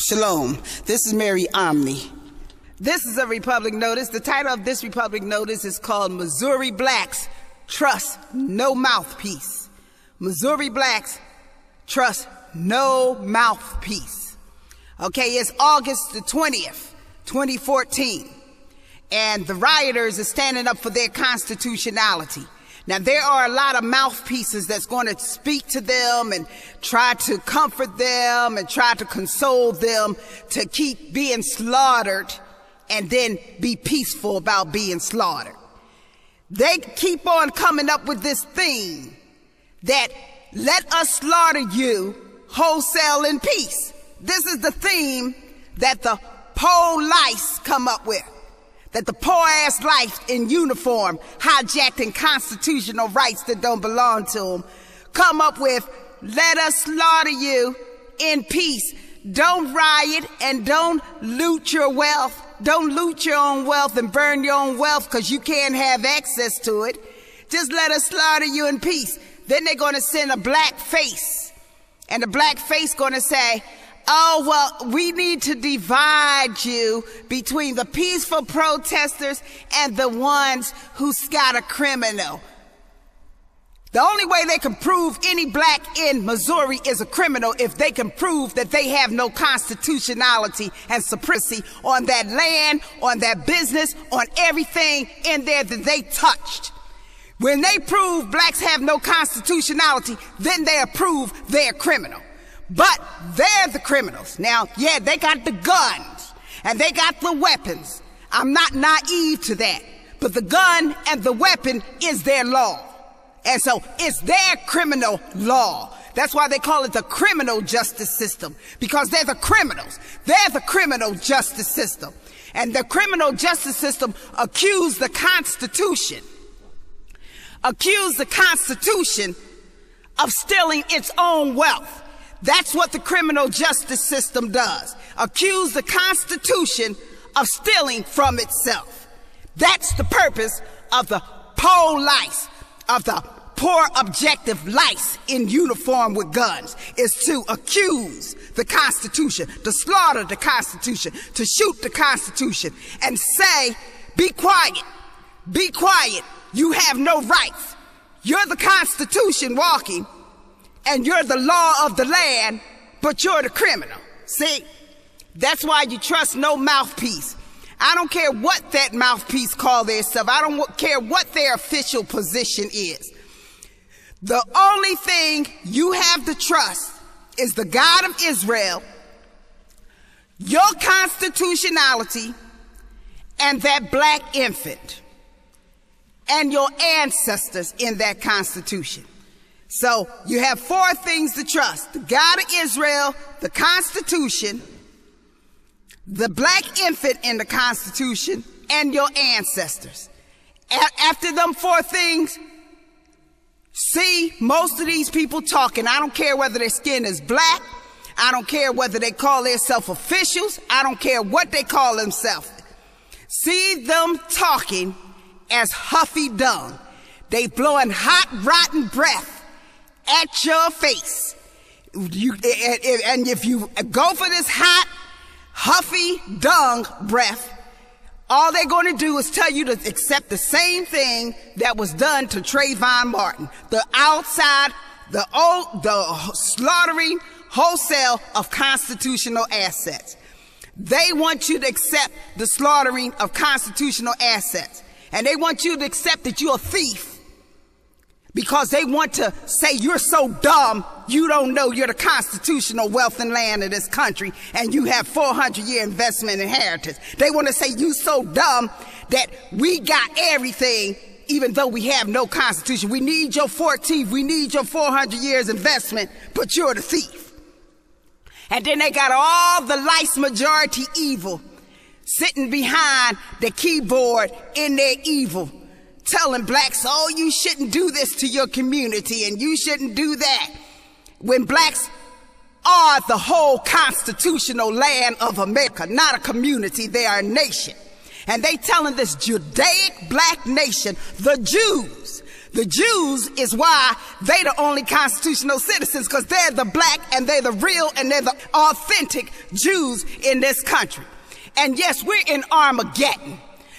Shalom. This is Mary Omni. This is a Republic Notice. The title of this Republic Notice is called Missouri Blacks Trust No Mouthpiece. Missouri Blacks Trust No Mouthpiece. Okay, it's August the 20th, 2014. And the rioters are standing up for their constitutionality. Now, there are a lot of mouthpieces that's going to speak to them and try to comfort them and try to console them to keep being slaughtered and then be peaceful about being slaughtered. They keep on coming up with this theme that let us slaughter you wholesale in peace. This is the theme that the police come up with. That the poor-ass life in uniform, hijacking constitutional rights that don't belong to them, come up with, let us slaughter you in peace. Don't riot and don't loot your wealth. Don't loot your own wealth and burn your own wealth because you can't have access to it. Just let us slaughter you in peace. Then they're going to send a black face. And the black face going to say, oh, well, we need to divide you between the peaceful protesters and the ones who got a criminal. The only way they can prove any black in Missouri is a criminal if they can prove that they have no constitutionality and supremacy on that land, on that business, on everything in there that they touched. When they prove blacks have no constitutionality, then they approve they're criminal. But they're the criminals. Now, yeah, they got the guns and they got the weapons. I'm not naive to that. But the gun and the weapon is their law. And so it's their criminal law. That's why they call it the criminal justice system, because they're the criminals. They're the criminal justice system. And the criminal justice system accused the Constitution of stealing its own wealth. That's what the criminal justice system does. Accuse the Constitution of stealing from itself. That's the purpose of the police, of the poor objective lice in uniform with guns, is to accuse the Constitution, to slaughter the Constitution, to shoot the Constitution, and say, be quiet, you have no rights. You're the Constitution walking, and you're the law of the land, but you're the criminal. See, that's why you trust no mouthpiece. I don't care what that mouthpiece call themselves. I don't care what their official position is. The only thing you have to trust is the God of Israel, your constitutionality, and that black infant, and your ancestors in that Constitution. So you have four things to trust: the God of Israel, the Constitution, the black infant in the Constitution, and your ancestors. After them four things, see most of these people talking. I don't care whether their skin is black. I don't care whether they call themselves officials. I don't care what they call themselves. See them talking as huffy dung. They blowing hot, rotten breath at your face. And if you go for this hot, huffy dung breath, all they're going to do is tell you to accept the same thing that was done to Trayvon Martin. The slaughtering wholesale of constitutional assets. They want you to accept the slaughtering of constitutional assets. And they want you to accept that you're a thief, because they want to say you're so dumb, you don't know you're the constitutional wealth and land of this country, and you have 400-year investment inheritance. They want to say you so dumb that we got everything, even though we have no constitution. We need your 14th, we need your 400 years investment, but you're the thief. And then they got all the lice majority evil sitting behind the keyboard in their evil, telling blacks, oh, you shouldn't do this to your community and you shouldn't do that. When blacks are the whole constitutional land of America, not a community, they are a nation. And they telling this Judaic black nation, the Jews, The Jews is why they the only constitutional citizens, because they're the black and they're the real and they're the authentic Jews in this country. And yes, we're in Armageddon.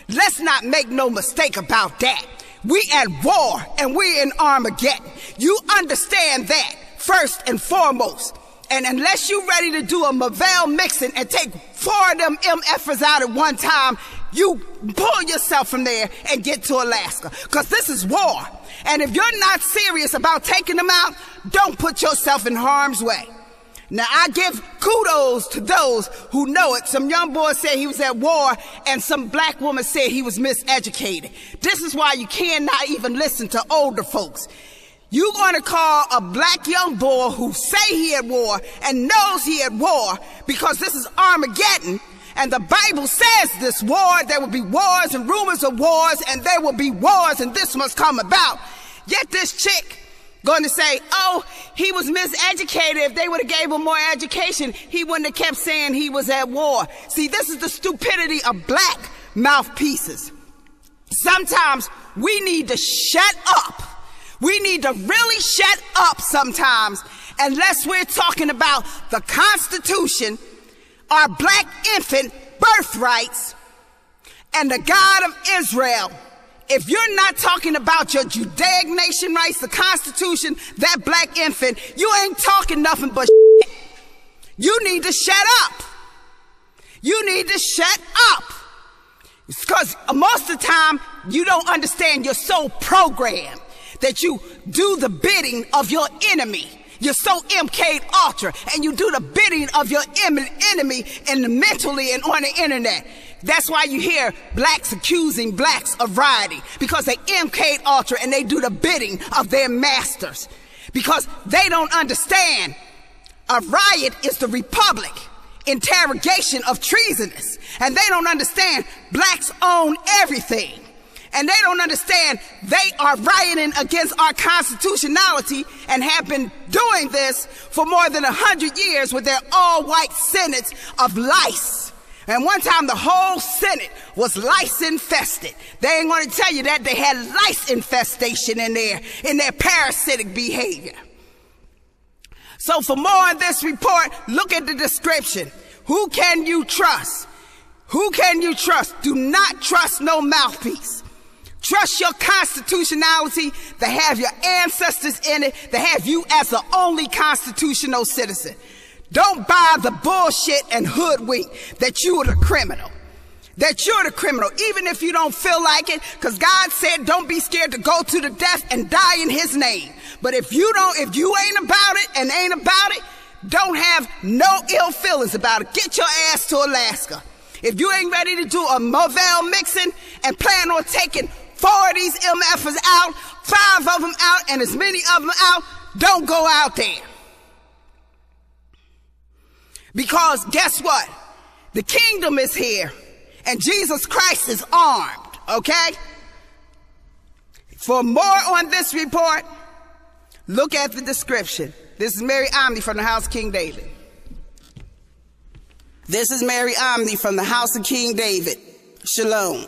Let's not make no mistake about that. We at war and we're in Armageddon. You understand that first and foremost. And unless you're ready to do a Mavell mixing and take 4 of them MFers out at one time, you pull yourself from there and get to Alaska. Because this is war. And if you're not serious about taking them out, don't put yourself in harm's way. Now, I give kudos to those who know it. Some young boy said he was at war, and some black woman said he was miseducated. This is why you cannot even listen to older folks. You're going to call a black young boy who say he at war and knows he at war, because this is Armageddon, and the Bible says this war, there will be wars and rumors of wars, and there will be wars, and this must come about. Yet this chick going to say, oh, he was miseducated. If they would have gave him more education, he wouldn't have kept saying he was at war. See, this is the stupidity of black mouthpieces. Sometimes we need to shut up. We need to really shut up sometimes, unless we're talking about the Constitution, our black infant birthrights, and the God of Israel. If you're not talking about your Judaic nation rights, the Constitution, that black infant, you ain't talking nothing but shit. You need to shut up. You need to shut up. Because most of the time, you don't understand. You're so programmed that you do the bidding of your enemy. You're so MK'd ultra, and you do the bidding of your enemy mentally and on the internet. That's why you hear blacks accusing blacks of rioting, because they MK'd ultra and they do the bidding of their masters. Because they don't understand a riot is the republic interrogation of treasonous. And they don't understand blacks own everything. And they don't understand they are rioting against our constitutionality and have been doing this for more than 100 years with their all-white senates of lice. And one time the whole Senate was lice infested. They ain't going to tell you that they had lice infestation in their parasitic behavior. So for more on this report, look at the description. Who can you trust? Who can you trust? Do not trust no mouthpiece. Trust your constitutionality that have your ancestors in it, that have you as the only constitutional citizen. Don't buy the bullshit and hoodwink that you are the criminal. That you're the criminal, even if you don't feel like it, because God said don't be scared to go to the death and die in his name. But if you ain't about it and ain't about it, don't have no ill feelings about it. Get your ass to Alaska. If you ain't ready to do a Mavell mixing and plan on taking 4 of these MFers out, 5 of them out, and as many of them out, don't go out there. Because guess what? The kingdom is here, and Jesus Christ is armed, okay? For more on this report, look at the description. This is Mary Omni from the House of King David. This is Mary Omni from the House of King David. Shalom.